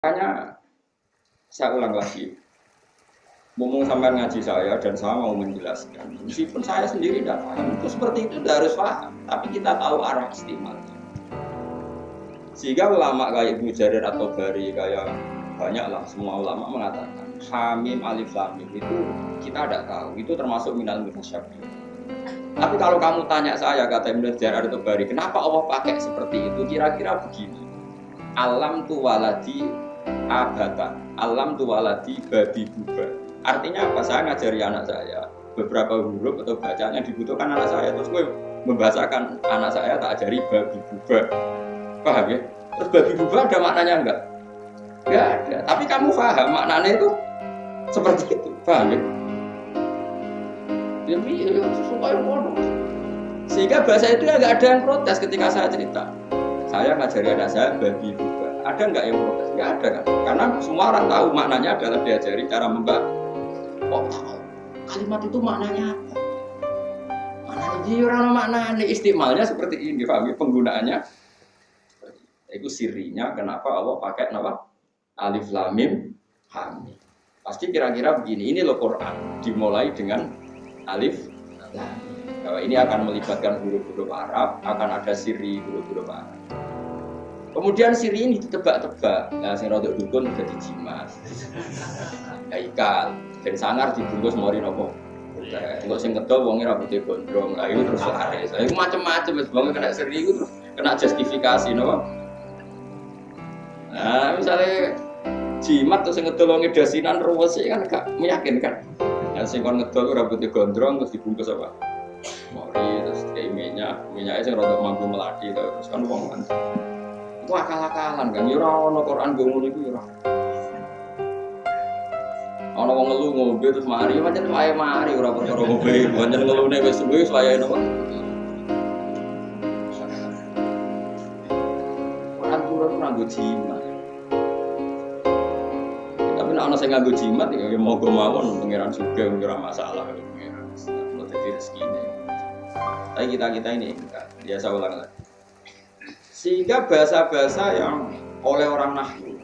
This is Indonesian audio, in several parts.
Makanya saya ulang lagi, ngomong sampai ngaji saya dan saya mau menjelaskan. Meskipun saya sendiri tidak paham, itu seperti itu tidak harus paham. Tapi kita tahu arah istimalnya. Sehingga ulama kayak Ibnu Jarir atau Bari kayak banyaklah semua ulama mengatakan Hamim Alif Lam Mim itu kita tidak tahu. Itu termasuk minal mutasyabih. Tapi kalau kamu tanya saya kata Ibnu Jarir atau Bari, kenapa Allah pakai seperti itu? Kira-kira begini. Alam tu waladi abata, alam tu waladi babi buba. Artinya apa? Saya ngajari anak saya beberapa huruf atau bacaan yang dibutuhkan anak saya. Terus gue membahasakan anak saya tak ajari babi buba. Paham ya? Terus babi buba ada maknanya enggak? Enggak ada. Tapi kamu paham maknanya itu seperti itu. Paham ya? Jadi supaya bodoh. Sehingga bahasa itu enggak ada yang protes ketika saya cerita. Saya ngajari anak saya babi buba. Ada enggak yang protes? Enggak ada kan? Karena semua orang tahu maknanya adalah diajari cara membaca. Oh tahu. Kalimat itu maknanya apa? Maknanya jadi orang maknanya istimalnya seperti ini, paham ya? Penggunaannya itu sirinya kenapa Allah pakai nama Alif Lam Mim Ha Mim. Pasti kira-kira begini. Ini loh Quran dimulai dengan Alif Lam Mim. Bahwa ini akan melibatkan huruf-huruf Arab, akan ada siri huruf-huruf Arab. Kemudian siri ini ditebak-tebak. Nah, sing rodok dukun jadi jimat. Haikal, ben sangar dibungkus mori nopo. Enggak sing kedo wonge rambutnya gondrong. Lah itu terus laris. Itu macam-macam wis bangun kena siri itu terus kena justifikasi nopo. Nah, misalnya jimat terus sing ngedol wonge dasinan ruwes kan gak meyakinkan. Nah, sing kon ngedol rambutnya gondrong terus dibungkus apa? Mori terus kayak minyaknya sing rodok mampu melati terus kan wong kan. Itu akal-akalan kan, ya ora ono Quran go ngono iku ya ora. Ono wong ngelu ngombe terus mari, pancen wae mari ora perkara ngombe, pancen ngelune wis suwe wae napa. Quran turun nganggo jimat. Tapi nek ono sing nganggo jimat ya monggo mawon pangeran sugih ora masalah pangeran. Kalau dadi rezekine. Tapi kita ini enggak, biasa ulang lagi. Sehingga bahasa-bahasa yang oleh orang nahwu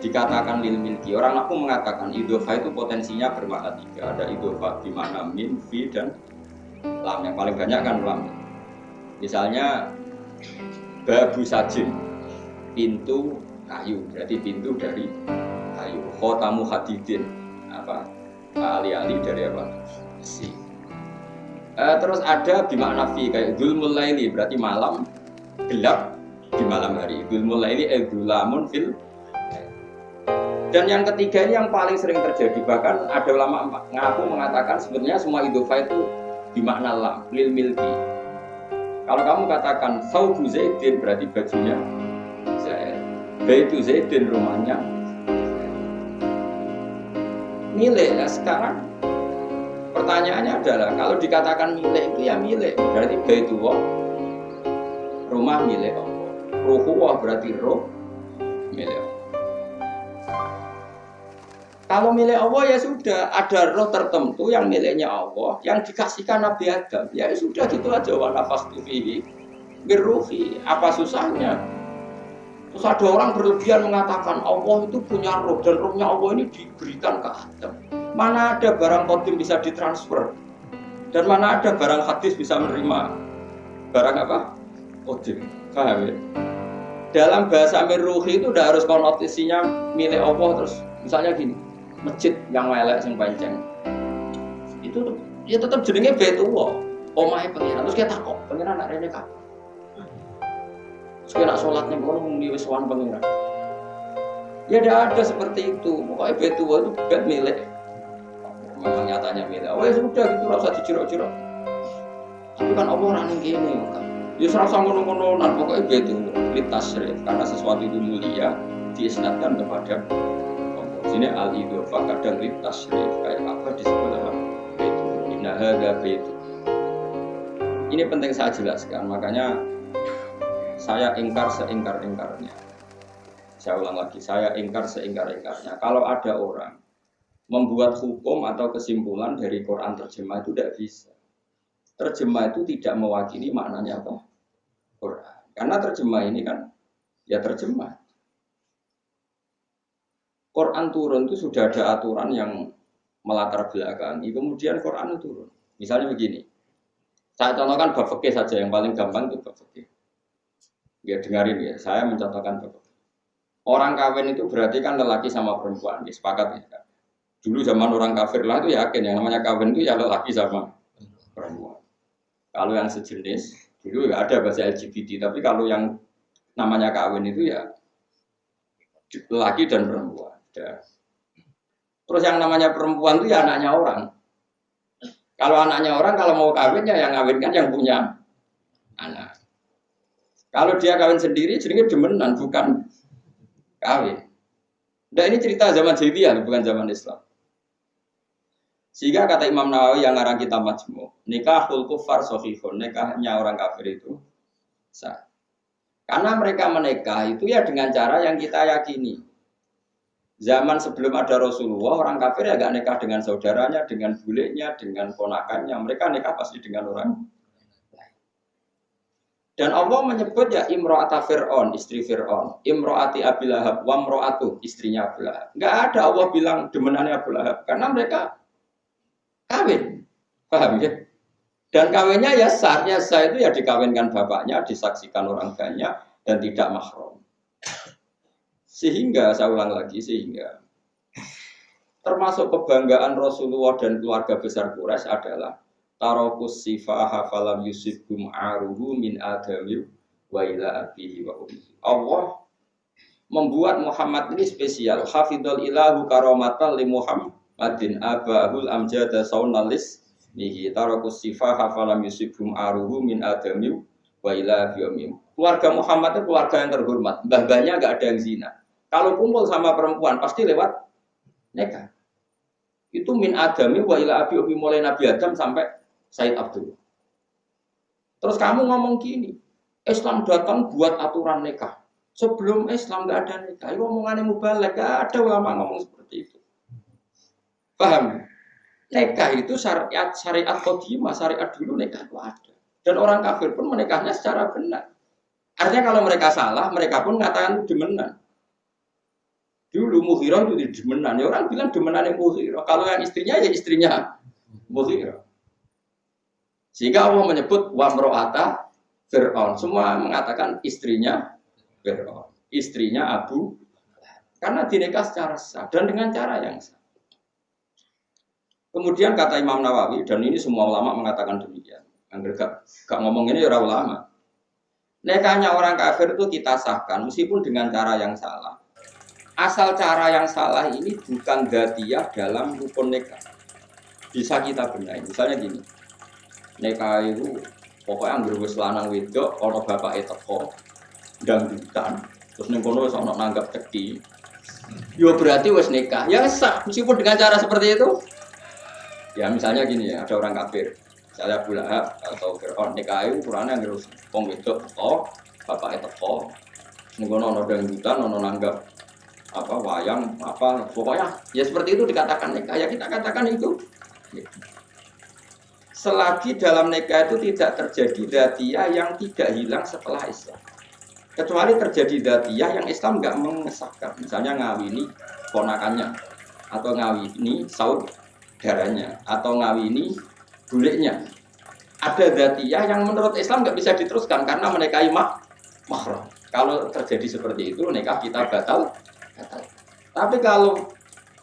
dikatakan lil milki. Orang nahwu mengatakan idhofah itu potensinya bermakna tiga. Ada idhofah di mana min, fi, dan lam. Yang paling banyak kan lam. Misalnya babu sajin, pintu kayu. Berarti pintu dari kayu. Khotamu hadidin, apa? Ali-ali dari apa? Besi. Terus ada bimakna fi kayak dzulmul laili berarti malam. Gelap di malam hari. Dzulmul laili dzulamun fil. Dan yang ketiga ini yang paling sering terjadi, bahkan ada ulama ngaku mengatakan sebenarnya semua idhofah itu bimakna lam lil milki. Kalau kamu katakan saubu zaidin berarti bajunya Zaid. Baitu zaidin rumahnya milik. Nah sekarang pertanyaannya adalah kalau dikatakan milik itu ya milik berarti baitullah rumah milik Allah. Ruhuwah berarti roh milik Allah. Kalau milik Allah ya sudah ada roh tertentu yang miliknya Allah yang dikasihkan Nabi Adam. Ya sudah gitu aja wa nafastu fihi birruhi. Apa susahnya? Terus ada orang berlebihan mengatakan Allah itu punya roh dan rohnya Allah ini diberikan ke Adam. Mana ada barang qadim bisa ditransfer dan mana ada barang hadis bisa menerima barang apa? Qadim. Paham ya? Dalam bahasa mirruhi itu udah harus konotasinya milik Allah terus. Misalnya gini, masjid yang melek sing pancen. Itu ya tetap jenenge Baitullah. Omahe pengiran. Terus kita takok, pengiran nak rene kapan? Terus kita nak salat ning kono muni wis wan pengiran. Ya tidak ada seperti itu. Pokoknya Baitullah itu bukan milik. Memang nyatanya milik. Oh ya sudah gitu rasa dicirok-cirok. Tapi kan Allah ora ning kene kan. Ya serasa ngono-ngono nan pokoke Baitullah litasyrif karena sesuatu itu mulia diisnadkan kepada sini al-idhofah kadang litasyrif kayak apa disebut apa Baitul. Inna hadza Baitul. Ini penting saya jelaskan, makanya saya ingkar seingkar-ingkarnya. Saya ulang lagi, saya ingkar seingkar-ingkarnya. Kalau ada orang membuat hukum atau kesimpulan dari Quran terjemah itu tidak bisa. Terjemah itu tidak mewakili maknanya apa? Quran. Karena terjemah ini kan ya terjemah. Quran turun itu sudah ada aturan yang melatar belakangi. Kemudian Quran turun. Misalnya begini. Saya contohkan bab fikih saja yang paling gampang itu bab fikih. Ya dengarin ya, saya mencontohkan bab fikih. Orang kawin itu berarti kan lelaki sama perempuan, sepakat ya. Dulu zaman orang kafir lah itu yakin yang namanya kawin itu ya lelaki sama perempuan. Kalau yang sejenis, dulu ya ada bahasa LGBT, tapi kalau yang namanya kawin itu ya lelaki dan perempuan. Ya. Terus yang namanya perempuan itu ya anaknya orang. Kalau anaknya orang, kalau mau kawin ya yang kawinkan yang punya anak. Kalau dia kawin sendiri, jadinya demenan, bukan kawin. Nah ini cerita zaman jahiliyah, bukan zaman Islam. Sehingga kata Imam Nawawi yang ngarang kitab Majmu', nikahul kufar sahihun, nikahnya orang kafir itu sah. Karena mereka menikah itu ya dengan cara yang kita yakini. Zaman sebelum ada Rasulullah, orang kafir ya gak nikah dengan saudaranya, dengan bulenya, dengan ponakannya. Mereka nikah pasti dengan orang lain. Dan Allah menyebut ya imro'ata Fir'aun, istri Fir'aun. Imro'ati Abi Lahab, wa imro'atu, istrinya Abu Lahab. Gak ada Allah bilang demenannya Abu Lahab. Karena mereka kawin. Paham ya? Dan kawinnya ya sah itu ya dikawinkan bapaknya, disaksikan orang banyak, dan tidak mahram. Sehingga, saya ulang lagi, sehingga termasuk kebanggaan Rasulullah dan keluarga besar Quraisy adalah tarokus sifaha falam yusibhum aruhu min adami wa ila abihi wa ummihi. Allah membuat Muhammad ini spesial. Hafidhul ilahu karamatan li Muhammadin abahul amjada saunalis nihi tarokus sifaha falam yusibhum aruhu min adami wa ila abihi wa ummihi. Keluarga Muhammad itu keluarga yang terhormat. Mbah-mbahnya enggak ada yang zina. Kalau kumpul sama perempuan pasti lewat nikah. Itu min adami wa ila abi ummi mulai Nabi Adam sampai Said Abdul. Terus kamu ngomong gini, Islam datang buat aturan nikah. Sebelum Islam enggak ada nikah. Itu omongannya mubalek, enggak ada ulama ngomong seperti itu. Paham? Nikah itu syariat qadimah, syariat dulu nikah itu ada. Dan orang kafir pun menikahnya secara benar. Artinya kalau mereka salah, mereka pun mengatakan demenan. Dulu Mughirah itu demenan, ya orang bilang demenan yang Mughirah. Kalau yang istrinya ya istrinya Mughirah. Sehingga Allah menyebut wa mro'ata Fir'aun. Semua mengatakan istrinya Fir'aun, istrinya Abu, karena dinikah secara sah dan dengan cara yang sah. Kemudian kata Imam Nawawi, dan ini semua ulama mengatakan demikian. Enggak ngomong ini ya ulama. Nikahnya orang kafir itu kita sahkan meskipun dengan cara yang salah. Asal cara yang salah ini bukan dzatiyah dalam rukun nikah. Bisa kita benahi. Misalnya gini. Nikah itu pokoknya anggere wis lanang wedok ana bapake teko dangdutan. Terus ning kono wis ana nanggap ceki. Yo berarti wis nikah. Ya sah meskipun dengan cara seperti itu. Ya misalnya gini ya, ada orang kafir. Misalnya Abu Lahab atau Fir'aun nikah itu ukurannya anggere wong wedok teko, bapake teko. Ning kono ana dangdutan, ana nanggap apa wayang apa pokoknya ya seperti itu dikatakan nikah ya kita katakan itu selagi dalam nikah itu tidak terjadi dzatiyah yang tidak hilang setelah Islam kecuali terjadi dzatiyah yang Islam nggak mengesahkan misalnya ngawini ponakannya atau ngawini saudaranya atau ngawini buliknya ada dzatiyah yang menurut Islam nggak bisa diteruskan karena menikahi mahram kalau terjadi seperti itu nikah kita batal. Tapi kalau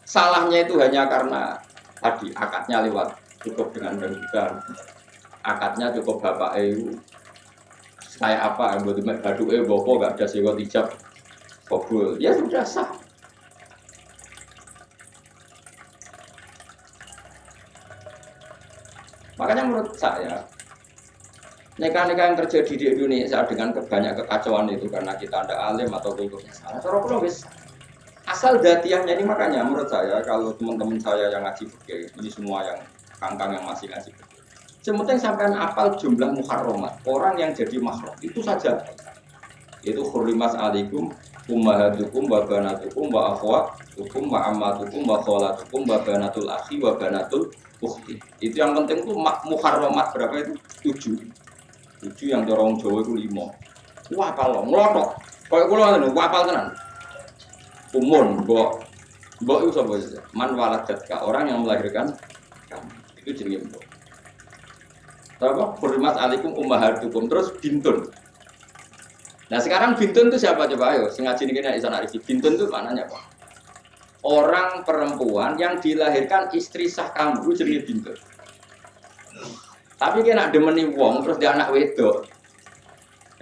salahnya itu hanya karena tadi akadnya lewat cukup dengan dangdutan, akadnya cukup bapak kayak apa, buat badu bopo gak ada sewa hijab, kabul, ya sudah sah. Makanya menurut saya nikah-nikah yang terjadi di Indonesia dengan banyak kekacauan itu karena kita ada alim atau kulturnya salah, cara wis asal dzatiyahnya ini makanya menurut saya kalau teman-teman saya yang ngaji fikih ini semua yang kangkang yang masih ngaji fikih sementing sampai apal jumlah muharramat orang yang jadi mahram itu saja itu hurrimat alaikum ummahatukum wa banatukum wa akhwatukum wa ammatukum wa khalatukum wa banatul akhi wa banatul ukhti itu yang penting itu muharramat berapa itu 7 yang dorong Jawa itu 5 wah kalau ngelotok kayak kula ngene wapal tenan umun kok Mbok itu sapa saja? Man waladatka, orang yang melahirkan kamu. Itu jenenge mbok. Apa? Hurmat alaikum ummahatukum terus bintun. Nah sekarang bintun itu siapa coba ayo? Sing ngaji ini iso nak bintun itu maknanya apa? Orang perempuan yang dilahirkan istri sah kamu itu jenenge bintun. Tapi kena demeni wong terus dia anak wedok.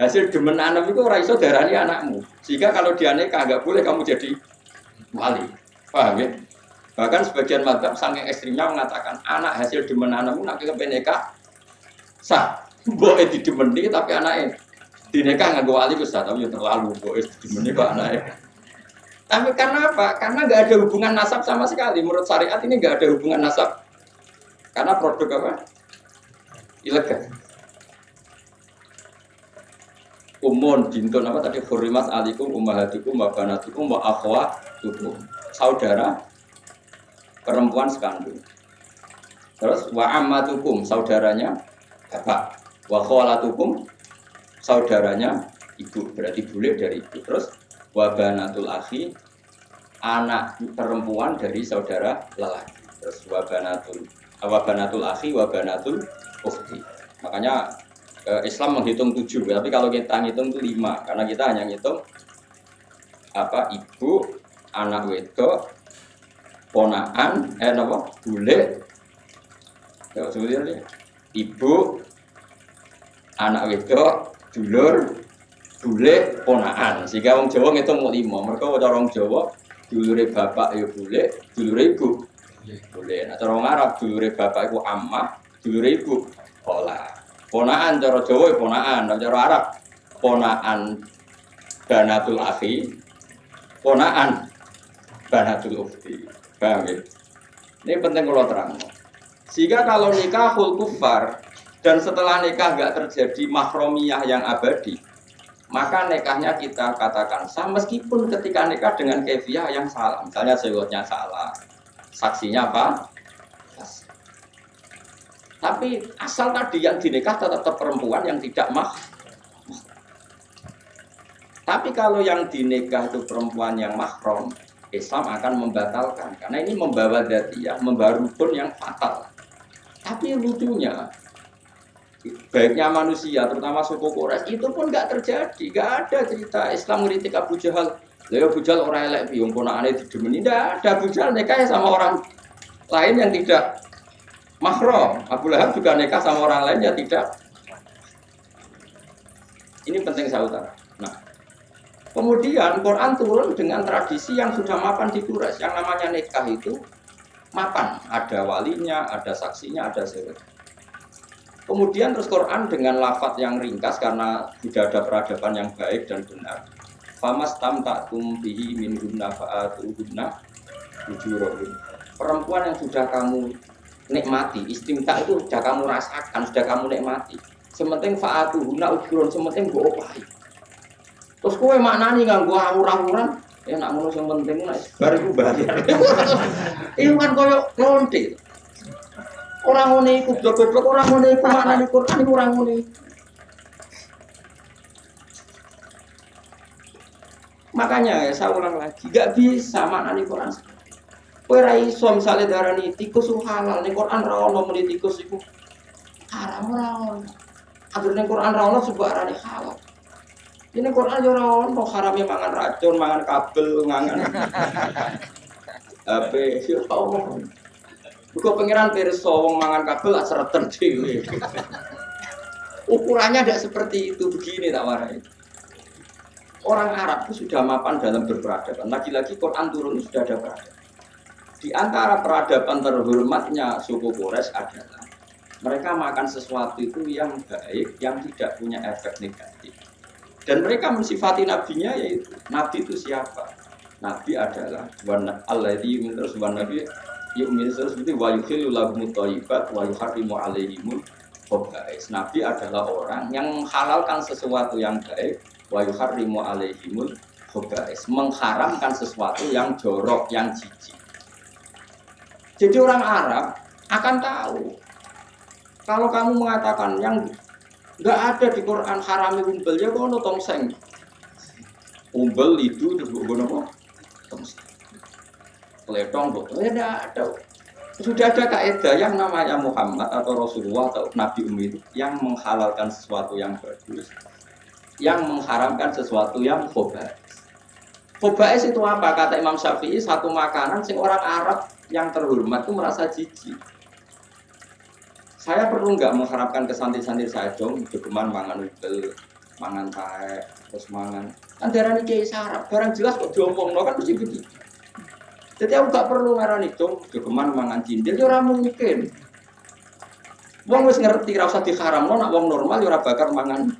Hasil demen anak itu ora iso darani anakmu. Sehingga kalau dia nikah enggak boleh kamu jadi wali. Paham ya? Bahkan sebagian mazhab saking ekstrimnya mengatakan anak hasil demen anakmu nak kepen nikah sah. Mbok didemeni tapi anaknya dinikah nganggo wali ku sah, tapi terlalu mbok didemeni kok anaknya. Tapi karena apa? Karena nggak ada hubungan nasab sama sekali. Menurut syariat ini nggak ada hubungan nasab. Karena produk apa? Ilegal. Umun bintun apa tadi? Hurrimat alikum ummahatukum wa banatukum wa akhwatukum. Saudara perempuan sekandung. Terus wa ammatukum saudaranya bapak. Wa khalatukum saudaranya ibu. Berarti bule dari ibu. Terus wa banatul akhi anak perempuan dari saudara lelaki. Terus wa banatul akhi wa banatul ukhti. Makanya Islam menghitung 7, tapi kalau kita ngitung itu 5 karena kita hanya ngitung apa ibu, anak wedok, ponaan, apa? Bule. Ya sebenarnya ibu, anak wedok, dulur, bule, ponaan. Sehingga wong Jawa ngitung 5. Mereka orang Jawa dulure bapak ya bule, dulure ibu bule. Nah cara wong Arab dulure bapak iku ammah, dulure ibu olah. Ponaan cara Jawa ya ponaan, cara Arab ponaan banatul akhi, ponaan banatul ukhti. Paham ya? Ini penting kalau terang. Sehingga kalau nikahul kufar dan setelah nikah enggak terjadi mahromiyah yang abadi, maka nikahnya kita katakan sah meskipun ketika nikah dengan kefiah yang salah. Misalnya sewotnya salah, saksinya apa? Tapi asal tadi yang dinikah tetap perempuan yang tidak Tapi kalau yang dinikah itu perempuan yang mahram, Islam akan membatalkan. Karena ini membawa dzatiyah, membawa rukun yang fatal. Tapi lucunya, baiknya manusia, terutama suku Quraisy, itu pun nggak terjadi. Nggak ada cerita Islam ngeritik Abu Jahal. Lha Abu Jahal orang elek piung ponakane didemeni. Ndak ada. Abu Jahal nikah sama orang lain yang tidak mahram. Abu Lahab juga nikah sama orang lain yang tidak. Ini penting saya utara. Nah, kemudian Quran turun dengan tradisi yang sudah mapan di Quraisy. Yang namanya nikah itu mapan. Ada walinya, ada saksinya, ada sewet. Kemudian terus Quran dengan lafaz yang ringkas karena sudah ada peradaban yang baik dan benar. Famas tam takum bihi min guna fa'atuhunna ujurahun. Perempuan yang sudah kamu nikmati, istimta itu sudah kamu rasakan, sudah kamu nikmati. Sementing fa'atuhunna ujurahun, sementing gue opahi. Terus kowe maknani nganggo awur-awuran, nak ngono sing penting nek bar iku bayar. Iku kan koyo lonte. Ora ngono iku goblok, ora ngono iku maknane Quran iku ora ngono. Makanya ya saya ulang lagi, enggak bisa maknane Quran. Kowe ra iso misale darani tikus halal, ning Quran ra ono muni tikus iku haram ora ono. Adur ning Quran ra ono sebarane halal. Ini Quran yo ora ono haramnya mangan racun, mangan kabel, mangan HP, yo ono. Buku pengiran pirsa wong mangan kabel lak sereten dhewe. Ukurannya tidak seperti itu, begini tak warai. Orang Arab itu sudah mapan dalam berperadaban. Lagi-lagi Quran turun sudah ada peradaban. Di antara peradaban terhormatnya suku Quraisy adalah mereka makan sesuatu itu yang baik, yang tidak punya efek negatif. Dan mereka mensifati nabinya yaitu nabi itu siapa? Nabi adalah alladzi terus nabi yu'min seperti wa yuhillu lahumut thayyibat wa yuharrimu 'alaihimul khaba'is. Nabi adalah orang yang menghalalkan sesuatu yang baik wa yuharrimu 'alaihimul khaba'is, mengharamkan sesuatu yang jorok, yang jijik. Jadi orang Arab akan tahu kalau kamu mengatakan yang enggak ada di Quran harami umbel ya kono tongseng. Umbel itu terus ngono apa? Tongseng. peletong, ya tidak ada. Sudah ada kaidah yang namanya Muhammad atau Rasulullah atau Nabi itu yang menghalalkan sesuatu yang bagus, yang mengharamkan sesuatu yang khobais. Khobais itu apa? Kata Imam Syafi'i, satu makanan sing orang Arab yang terhormat itu merasa jijik. Saya perlu nggak mengharapkan ke santri-santri saya dong, jogeman mangan udel, mangan tae, terus mangan. Kan darani kiai sarap, barang jelas kok diomongno kan mesti begitu. Jadi aku gak perlu ngarani dong, jogeman mangan cindil, ya ora mungkin. Wong wis ngerti ra usah diharamno, nek wong normal ya ora bakar mangan